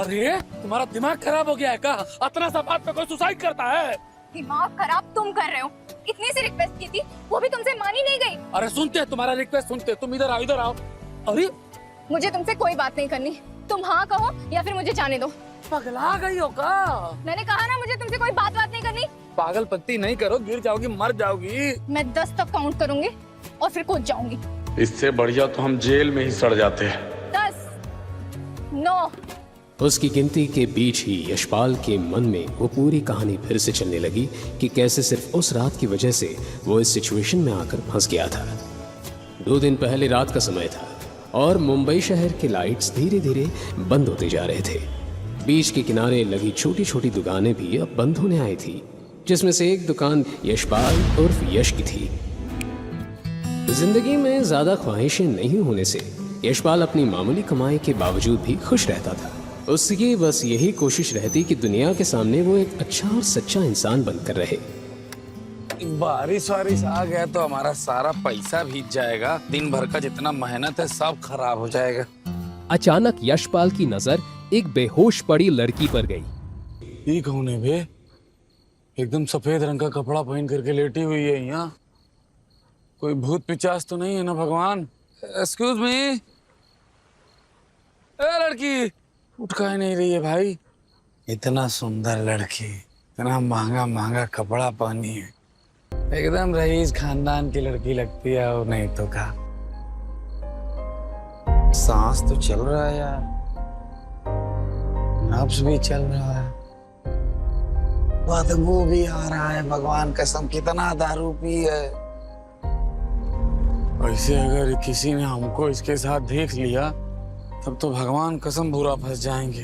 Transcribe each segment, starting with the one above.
अरे तुम्हारा दिमाग खराब हो गया है क्या? इतना सा बात पे कोई सुसाइड करता है? दिमाग खराब तुम कर रहे हो। इतनी सी रिक्वेस्ट की थी, वो भी तुमसे मानी नहीं गई। अरे सुनते तुम्हारा रिक्वेस्ट सुनते, तुम इधर आओ इधर आओ। अरे मुझे तुमसे कोई बात नहीं करनी, तुम हाँ कहो या फिर मुझे जाने दो। पगला गई हो क्या? मैंने कहा ना मुझे तुमसे कोई बात नहीं करनी। पागलपंती नहीं करो, गिर जाओगी, मर जाओगी। मैं 10 तक काउंट करूंगी और फिर कूद जाऊंगी। इससे बढ़िया तो हम जेल में ही सड़ जाते हैं। 10, 9। उसकी गिनती के बीच ही यशपाल के मन में वो पूरी कहानी फिर से चलने लगी कि कैसे सिर्फ उस रात की वजह से वो इस सिचुएशन में आकर फंस गया था। 2 दिन पहले रात का समय था और मुंबई शहर के लाइट्स धीरे धीरे बंद होते जा रहे थे। बीच के किनारे लगी छोटी छोटी दुकानें भी अब बंद होने आई थी, जिसमें से एक दुकान यशपाल उर्फ यश की थी। जिंदगी में ज्यादा ख्वाहिशें नहीं होने से यशपाल अपनी मामूली कमाई के बावजूद भी खुश रहता था। उसकी बस यही कोशिश रहती कि दुनिया के सामने वो एक अच्छा और सच्चा इंसान बनकर रहे। बारिश वारिश आ गया तो हमारा सारा पैसा भीग जाएगा। दिन भर का जितना मेहनत है सब खराब हो जाएगा। अचानक यशपाल की नजर एक बेहोश पड़ी लड़की पर गई। ये कौन है बे? एकदम सफेद रंग का कपड़ा पहन करके लेटी हुई है यहाँ। कोई भूत पिचास तो नहीं है ना भगवान? Excuse me. ए लड़की, उठ काहे नहीं रही है भाई? इतना सुंदर लड़की, इतना महंगा महंगा कपड़ा पहनी है, एकदम रईस खानदान की लड़की लगती है। और नहीं तो क्या, सांस तो चल रहा है यार, नब्ज भी चल रहा है, बदबू भी आ रहा है। भगवान कसम कितना दारू पी है। ऐसे अगर किसी ने हमको इसके साथ देख लिया तब तो भगवान कसम बुरा फंस जाएंगे।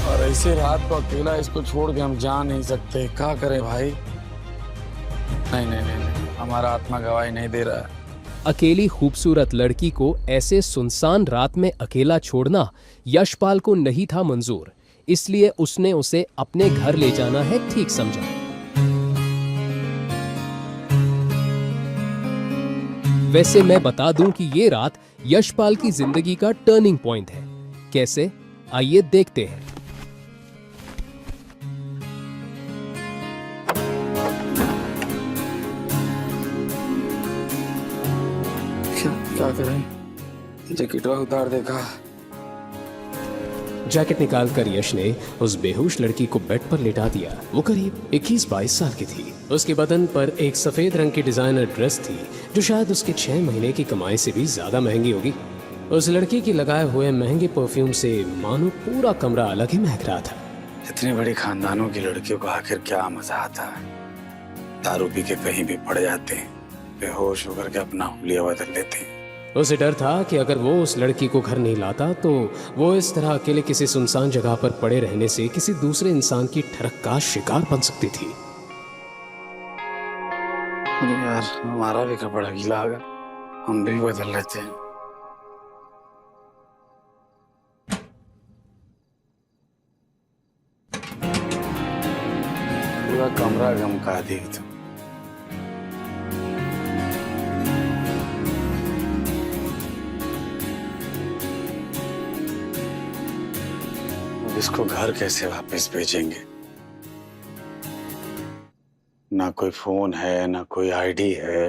और ऐसे रात को अकेला इसको छोड़ के हम जा नहीं सकते। क्या करें भाई? नहीं नहीं नहीं, नहीं। हमारा आत्मा गवाही नहीं दे रहा है। अकेली खूबसूरत लड़की को ऐसे सुनसान रात में अकेला छोड़ना यशपाल को नहीं था मंजूर, इसलिए उसने उसे अपने घर ले जाना है ठीक समझा। वैसे मैं बता दूं कि ये रात यशपाल की जिंदगी का टर्निंग पॉइंट है। कैसे, आइए देखते हैं। क्या करें? जैकेटवा उतार देखा। जैकेट निकालकर यश ने उस बेहोश लड़की को बेड पर लेटा दिया। वो करीब 21-22 साल की थी। उसके बदन पर एक सफेद रंग की डिजाइनर ड्रेस थी जो शायद उसके 6 महीने की कमाई से भी ज्यादा महंगी होगी। उस लड़की की लगाए हुए महंगे परफ्यूम से मानो पूरा कमरा अलग ही महक रहा था। इतनी बड़ी खानदानों की लड़कियों को आखिर क्या मजा आता है? दारू पी के कहीं भी पड़ जाते हैं, बेहोश होकर के अपना हुलिया बदल लेते हैं। उसे डर था कि अगर वो उस लड़की को घर नहीं लाता तो वो इस तरह अकेले किसी सुनसान जगह पर पड़े रहने से किसी दूसरे इंसान की ठरक का शिकार बन सकती थी। यार हमारा भी कपड़ा गीला होगा, हम भी बदल लेते हैं। पूरा कमरा गमका दी तुम। इसको घर कैसे वापस भेजेंगे? ना कोई फोन है, ना कोई आईडी है,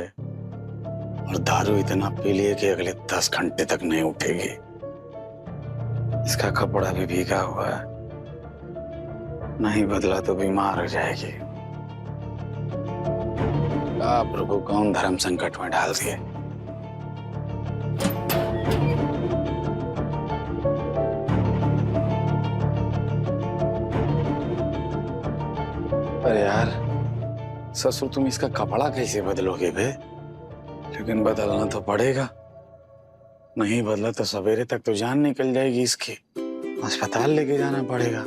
और दारू इतना पी लिए कि अगले 10 घंटे तक नहीं उठेगी। इसका कपड़ा भी भीगा हुआ है, नहीं बदला तो बीमार हो जाएगी। प्रभु कौन धर्म संकट में डाल दिए। अरे यार ससुर, तुम इसका कपड़ा कैसे बदलोगे बे? लेकिन बदलना तो पड़ेगा, नहीं बदला तो सवेरे तक तो जान निकल जाएगी इसकी। अस्पताल लेके जाना पड़ेगा।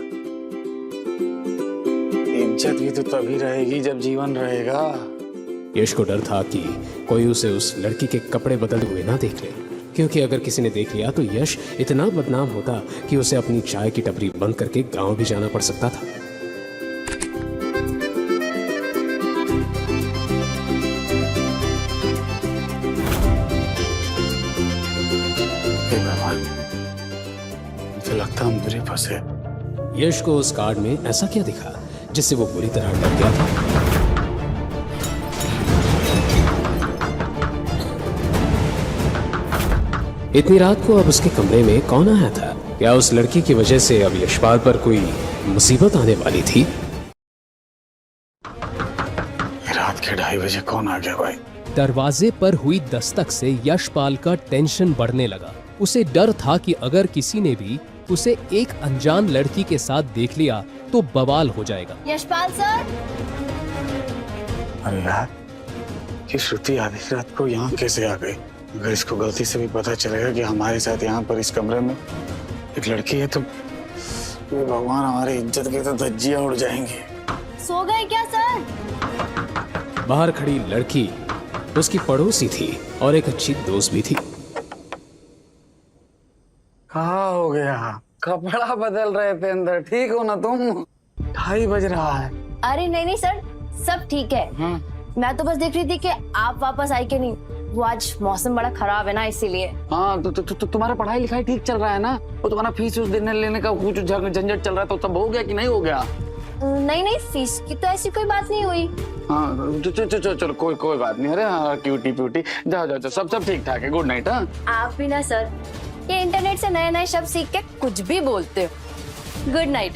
इज्जत भी तो तभी रहेगी जब जीवन रहेगा। यश को डर था कि कोई उसे उस लड़की के कपड़े बदलते हुए ना देख ले, क्योंकि अगर किसी ने देख लिया तो यश इतना बदनाम होता कि उसे अपनी चाय की टपरी बंद करके गांव भी जाना पड़ सकता था। मुझे लगता है अंदर ही फंसे। यश को उस कार्ड में ऐसा क्या दिखा जिससे वो बुरी तरह डर गया था? इतनी रात को अब उसके कमरे में कौन आया था? क्या उस लड़की की वजह से अब यशपाल पर कोई मुसीबत आने वाली थी? रात के 2:30 बजे कौन आ गया भाई? दरवाजे पर हुई दस्तक से यशपाल का टेंशन बढ़ने लगा। उसे डर था कि अगर किसी ने भी उसे एक अनजान लड़की के साथ देख लिया तो बवाल हो जाएगा। यशपाल सर, अरे यार, ये श्रुति आधी रात को यहाँ कैसे आ गई? अगर इसको गलती से भी पता चलेगा कि हमारे साथ यहाँ पर इस कमरे में एक लड़की है तो ये भगवान, हमारी इज्जत के तो धज्जियां उड़ जाएंगी। सो गए क्या सर? बाहर खड़ी लड़की उसकी पड़ोसी थी और एक अच्छी दोस्त भी थी। कहाँ हो गया? कपड़ा बदल रहे थे अंदर, ठीक हो ना तुम? 2:30 बज रहा है। अरे नहीं नहीं सर, सब ठीक है। मैं तो बस देख रही थी कि आप वापस आए कि नहीं। वो आज मौसम बड़ा खराब है ना, इसीलिए। हाँ तो तुम्हारा पढ़ाई लिखाई ठीक चल रहा है ना? वो तुम्हारा फीस देने लेने का कुछ झंझट चल रहा है तो सब हो गया कि नहीं हो गया? नहीं नहीं, फीस की तो ऐसी कोई बात नहीं हुई। हाँ चलो कोई बात नहीं। अरे हाँ, क्यूटी प्यूटी, जाओ सब ठीक ठाक है। Good night. हाँ आप भी ना सर, ये इंटरनेट से नए नए शब्द सीख के कुछ भी बोलते हो। Good night.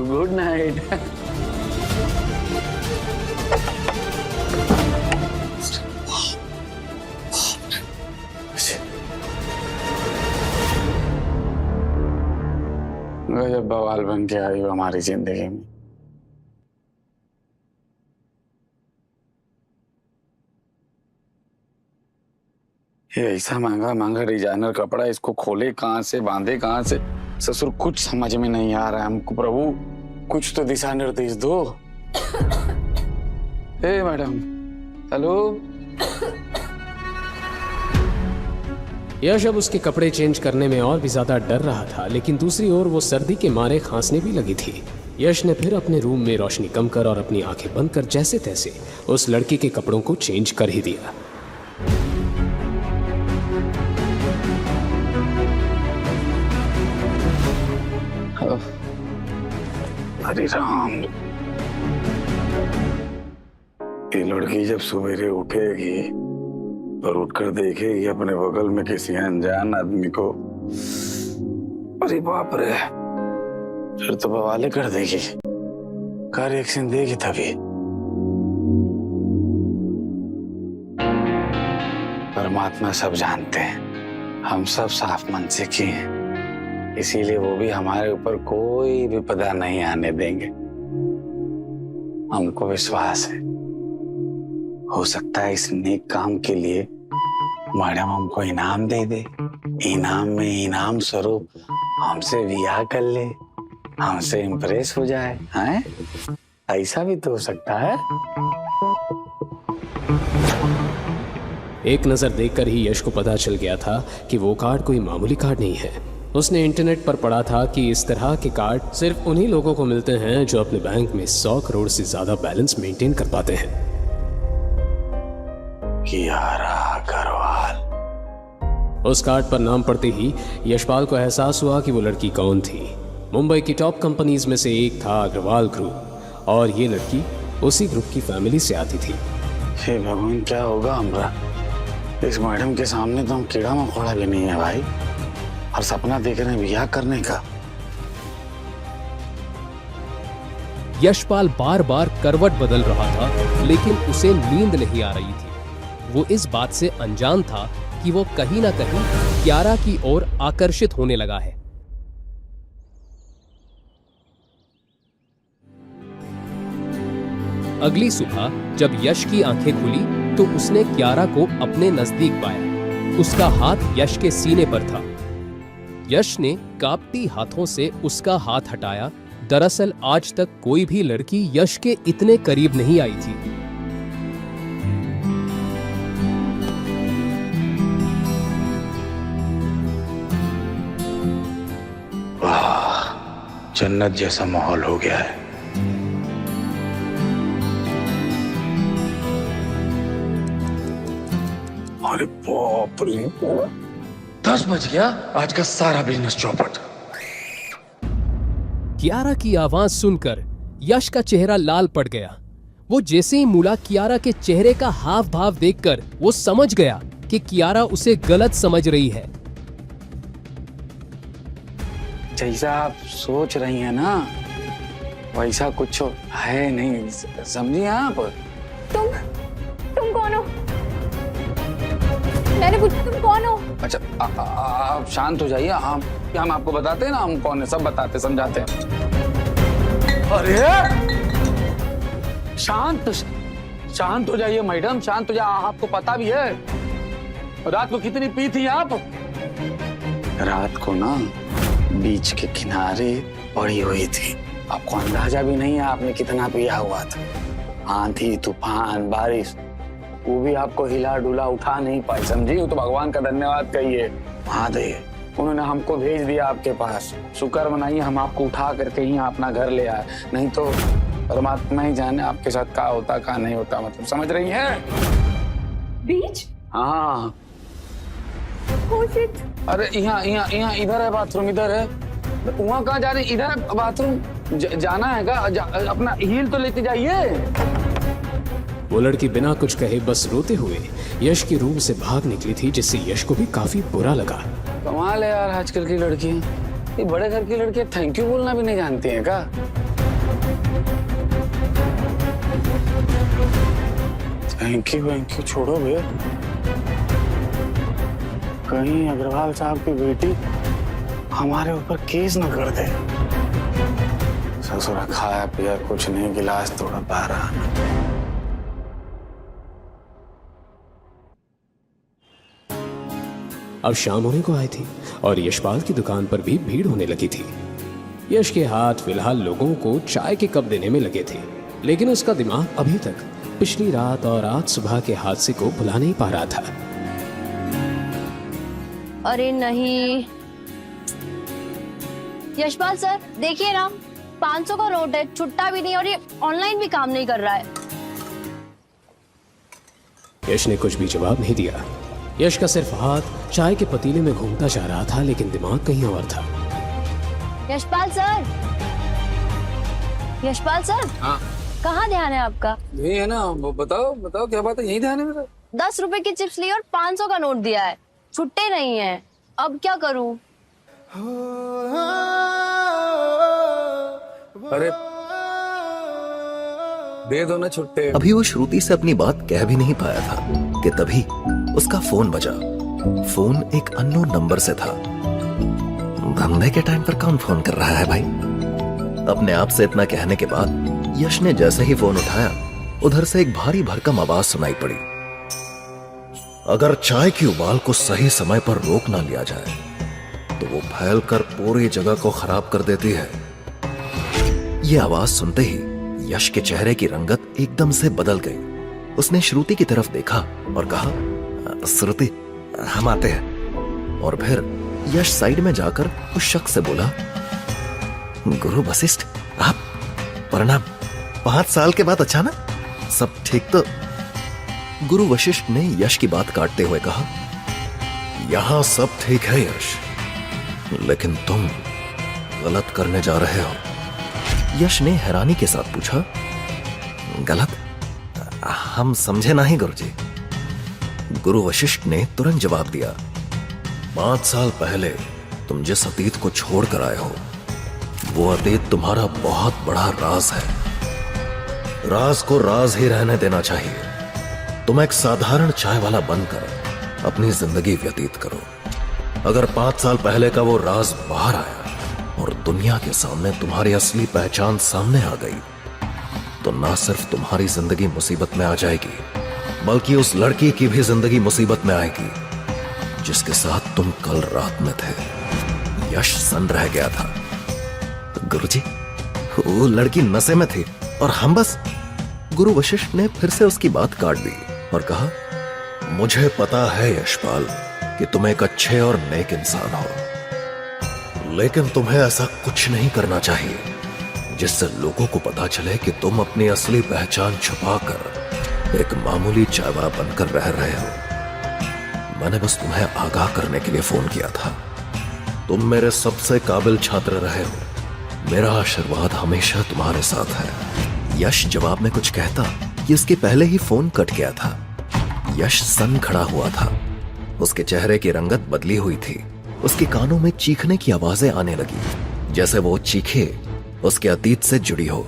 Good night. गजब बवाल बन के आई हो हमारी जिंदगी में। ये ऐसा महंगा महंगा डिजाइनर कपड़ा, इसको खोले कहाँ से, बांधे कहाँ से? ससुर, कुछ समझ में नहीं आ रहा है हमको। प्रभु, कुछ तो दिशा निर्देश दो। हे मैडम, हेलो। यश अब उसके कपड़े चेंज करने में और भी ज्यादा डर रहा था, लेकिन दूसरी ओर वो सर्दी के मारे खांसने भी लगी थी। यश ने फिर अपने रूम में रोशनी कम कर और अपनी आंखें बंद कर जैसे तैसे उस लड़की के कपड़ों को चेंज कर ही दिया। हरे राम, ये लड़की जब सवेरे उठेगी और उठकर देखेगी अपने बगल में किसी अनजान आदमी को, अरे बाप रे, फिर तो बवाले कर देगी। का रिएक्शन देगी तभी। परमात्मा सब जानते हैं, हम सब साफ मन से किए हैं, इसीलिए वो भी हमारे ऊपर कोई विपदा नहीं आने देंगे। हमको विश्वास है, हो सकता है इस नेक काम के लिए मैडम हमको इनाम दे दे। इनाम में इनाम स्वरूप हमसे विवाह कर ले, हमसे इम्प्रेस हो जाए। हैं? ऐसा भी तो हो सकता है। एक नजर देखकर ही यश को पता चल गया था कि वो कार्ड कोई मामूली कार्ड नहीं है। उसने इंटरनेट पर पढ़ा था कि इस तरह के कार्ड सिर्फ उन्हीं लोगों को मिलते हैं जो अपने बैंक में 100 करोड़ से ज्यादा बैलेंस मेंटेन कर पाते हैं। कियारा अग्रवाल। उस कार्ड पर नाम पढ़ते ही यशपाल को एहसास हुआ कि वो लड़की कौन थी। मुंबई की टॉप कंपनीज में से एक था अग्रवाल ग्रुप, और ये लड़की उसी ग्रुप की फैमिली से आती थी। हे भगवान, क्या होगा हमरा? इस मैडम के सामने तो हम कीड़ा मकोड़ा भी नहीं है भाई, और सपना देख रहे हैं विवाह करने का। यशपाल बार बार करवट बदल रहा था, लेकिन उसे नींद नहीं आ रही थी। वो इस बात से अनजान था कि वो कहीं ना कहीं कियारा की ओर आकर्षित होने लगा है। अगली सुबह जब यश की आंखें खुली तो उसने कियारा को अपने नजदीक पाया। उसका हाथ यश के सीने पर था। यश ने कांपती हाथों से उसका हाथ हटाया। दरअसल आज तक कोई भी लड़की यश के इतने करीब नहीं आई थी। वाह, जन्नत जैसा माहौल हो गया है। अरे बाप रे, 10 बज गया, आज का सारा बिजनेस चौपट। कियारा की आवाज सुनकर यश का चेहरा लाल पड़ गया। वो जैसे ही मुड़ा कियारा के चेहरे का हाव भाव देखकर वो समझ गया कि कियारा उसे गलत समझ रही है। जैसा आप सोच रही हैं ना वैसा कुछ है नहीं, समझी आप? तुम कौन हो? मैंने पूछा तुम कौन हो? अच्छा आप शांत हो जाइए, हम आपको बताते हैं ना हम कौन है, सब बताते समझाते हैं। अरे शांत हो जाइए मैडम, शांत हो जाइए। आपको पता भी है रात को कितनी पी थी आप? रात को ना बीच के किनारे पड़ी हुई थी, आपको अंदाजा भी नहीं है आपने कितना पिया हुआ था। आंधी तूफान बारिश वो भी आपको हिला डुला उठा नहीं पाई, समझी? वो तो भगवान का धन्यवाद कहिए। महादेव उन्होंने हमको भेज दिया आपके पास, शुक्र मनाइए हम आपको उठा करके ही अपना घर ले आए, नहीं तो परमात्मा ही जाने आपके साथ क्या होता क्या नहीं होता, मतलब समझ रही हैं? बीच? हाँ। Oh shit. अरे यहाँ इधर है बाथरूम, इधर है। वहाँ कहाँ जा रही? इधर है बाथरूम। जाना है का? अपना हील तो लेते जाइए। वो लड़की बिना कुछ कहे बस रोते हुए यश के रूम से भाग निकली थी, जिससे यश को भी काफी बुरा लगा। कमाल है यार आजकल की लड़की, ये बड़े घर की लड़की थैंक यू बोलना भी नहीं जानती है का? थैंक यू छोड़ो भे, कहीं अग्रवाल साहब की बेटी हमारे ऊपर केस न कर दे। ससुरा खाया पिया कुछ नहीं, गिलास तोड़ा बाहर आना। अब शाम होने को आई थी और यशपाल की दुकान पर भी भीड़ होने लगी थी। यश के हाथ फिलहाल लोगों को चाय के कप देने में लगे थे, लेकिन उसका दिमाग अभी तक पिछली रात और आज सुबह के हादसे को भुला नहीं पा रहा था। अरे नहीं यशपाल सर, देखिए ना 500 का नोट है, छुट्टा भी नहीं और ये ऑनलाइन भी काम नहीं कर रहा है। यश ने कुछ भी जवाब नहीं दिया। यश का सिर्फ हाथ चाय के पतीले में घूमता जा रहा था, लेकिन दिमाग कहीं और था। यशपाल सर, यशपाल सर, हाँ कहाँ ध्यान है आपका? यही है ना, बताओ क्या बात है? यही ध्यान है मेरा। 10 रुपए की चिप्स ली और 500 का नोट दिया है, छुट्टे नहीं है, अब क्या करूं? अरे दे दो ना छुट्टे। अभी वो श्रुति से अपनी बात कह भी नहीं पाया था कि तभी उसका फोन बजा। फोन एक अननोन नंबर से था। धंधे के टाइम पर कौन फोन कर रहा है भाई? अपने आप से इतना कहने के बाद यश ने जैसे ही फोन उठाया, उधर से एक भारी भरकम आवाज सुनाई पड़ी। अगर चाय की उबाल को सही समय पर रोक ना लिया जाए तो वो फैलकर पूरी जगह को खराब कर देती है। ये आवाज सुनते ही यश के चेहरे की रंगत एकदम से बदल गई। उसने श्रुति की तरफ देखा और कहा, श्रुति हम आते हैं। और फिर यश साइड में जाकर उस शख्स से बोला, गुरु वशिष्ठ आप, प्रणाम। 5 साल के बाद अचानक सब ठीक तो? गुरु वशिष्ठ ने यश की बात काटते हुए कहा, यहां सब ठीक है यश, लेकिन तुम गलत करने जा रहे हो। यश ने हैरानी के साथ पूछा, गलत? हम समझे नहीं गुरुजी। गुरु वशिष्ठ ने तुरंत जवाब दिया, 5 साल पहले तुम जिस अतीत को छोड़ कर आए हो, वो अतीत तुम्हारा बहुत बड़ा राज है। राज को राज ही रहने देना चाहिए। तुम एक साधारण चाय वाला बनकर अपनी जिंदगी व्यतीत करो। अगर 5 साल पहले का वो राज बाहर आया और दुनिया के सामने तुम्हारी असली पहचान सामने आ गई, तो ना सिर्फ तुम्हारी जिंदगी मुसीबत में आ जाएगी, बल्कि उस लड़की की भी जिंदगी मुसीबत में आएगी जिसके साथ तुम कल रात में थे। यश सन रह गया था। गुरुजी, वो लड़की नशे में थी और हम बस। गुरु वशिष्ठ ने फिर से उसकी बात काट दी और कहा, मुझे पता है यशपाल कि तुम एक अच्छे और नेक इंसान हो, लेकिन तुम्हें ऐसा कुछ नहीं करना चाहिए जिससे लोगों को पता चले कि तुम अपनी असली पहचान छुपाकर एक मामूली चायवाला बनकर रह रहे हो। मैंने बस तुम्हें आगाह करने के लिए फोन किया था। तुम मेरे सबसे काबिल छात्र रहे हो, मेरा आशीर्वाद हमेशा तुम्हारे साथ है। यश जवाब में कुछ कहता कि उसके पहले ही फोन कट गया था। यश सन खड़ा हुआ था। उसके चेहरे की रंगत बदली हुई थी। उसके कानों में चीखने की आवाजें आने लगी, जैसे वो चीखे उसके अतीत से जुड़ी हो।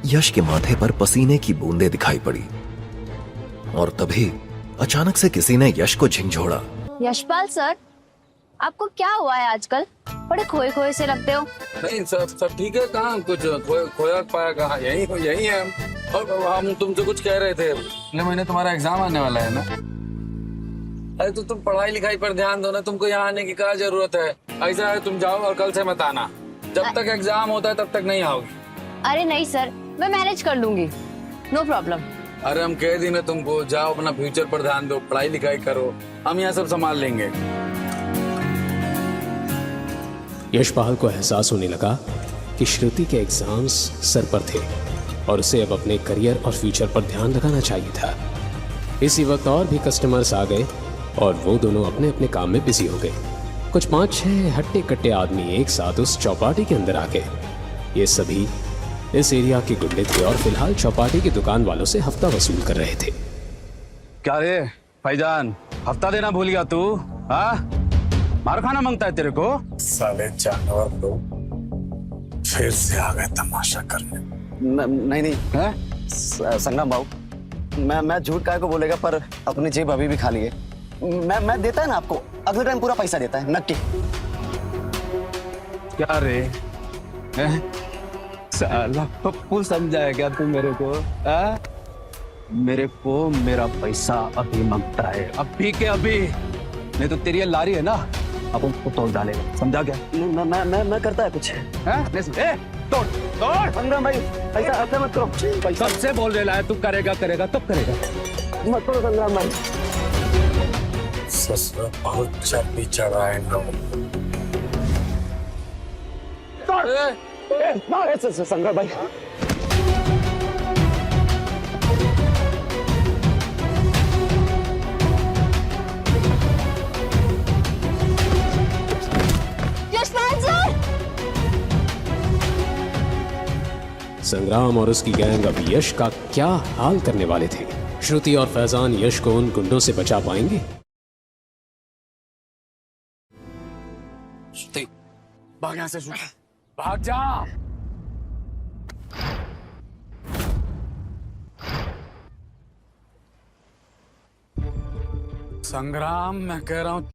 यश के माथे पर पसीने की बूंदें दिखाई पड़ी और तभी अचानक से किसी ने यश को झिंझोड़ा। यशपाल सर, आपको क्या हुआ है आजकल? बड़े खोए खोए से लगते हो। नहीं सब ठीक है। कहाँ कुछ खोया पाया? कहाँ? यही है हम। और हम तुमसे कुछ कह रहे थे। अगले महीने तुम्हारा एग्जाम आने वाला है ना? अरे तो तुम पढ़ाई लिखाई पर ध्यान दो ना। तुमको यहाँ आने की क्या जरूरत है? ऐसा है तुम जाओ और कल से मत आना। जब तक एग्जाम होता है तब तक नहीं आओगी। अरे नहीं सर, मैं मैनेज कर लूंगी, नो प्रॉब्लम। अरे हम कह दी ना तुमको, जाओ अपना फ्यूचर पर ध्यान दो, पढ़ाई लिखाई करो, हम यहाँ सब संभाल लेंगे। यशपाल को एहसास होने लगा कि श्रुति के एग्जाम्स सर पर थे और उसे अब अपने करियर और फ्यूचर पर ध्यान लगाना चाहिए था। इसी वक्त और भी कस्टमर्स आ गए और वो दोनों अपने अपने काम में बिजी हो गए। कुछ 5-6 हट्टे कट्टे आदमी एक साथ उस चौपाटी के अंदर आ गए। ये सभी इस एरिया के गुंडे थे और फिलहाल चौपाटी की दुकान वालों से हफ्ता वसूल कर रहे थे। क्या रे भाईजान, हफ्ता देना भूल गया तू? हाँ, मार खाना मांगता है तेरे को? साले जानवर लोग फिर से आ गए तमाशा करने। नहीं हैं? संगम बाबू, मैं झूठ काहे को बोलेगा, पर अपनी जेब अभी भी खाली है। मैं देता है ना आपको, अगले टाइम पूरा पैसा देता है नक्की। क्या रे? साला पप्पू समझाया क्या तू मेरे को? मेरे को मेरा पैसा अभी मांगता है, अभी के अभी, नहीं तो तेरी ये लारी है ना, अब उसको तोड़ डालेगा। समझा क्या? मैं करता है कुछ। तोड़ तोड़। संगम भाई, पैसा ऐसे मत करो। पैसा सबसे बोल रहा है तू करेगा तब करेगा। मत करो संगम भाई। ससुर बहुत चर्बी चढ़ा है इन लोगों को। संगम भाई, यशपाल सर! संग्राम और उसकी गैंग अब यश का क्या हाल करने वाले थे? श्रुति और फैजान यश को उन गुंडों से बचा पाएंगे? श्रुति, भाग यहाँ से श्रुति, भाग जा। संग्राम, मैं कह रहा हूँ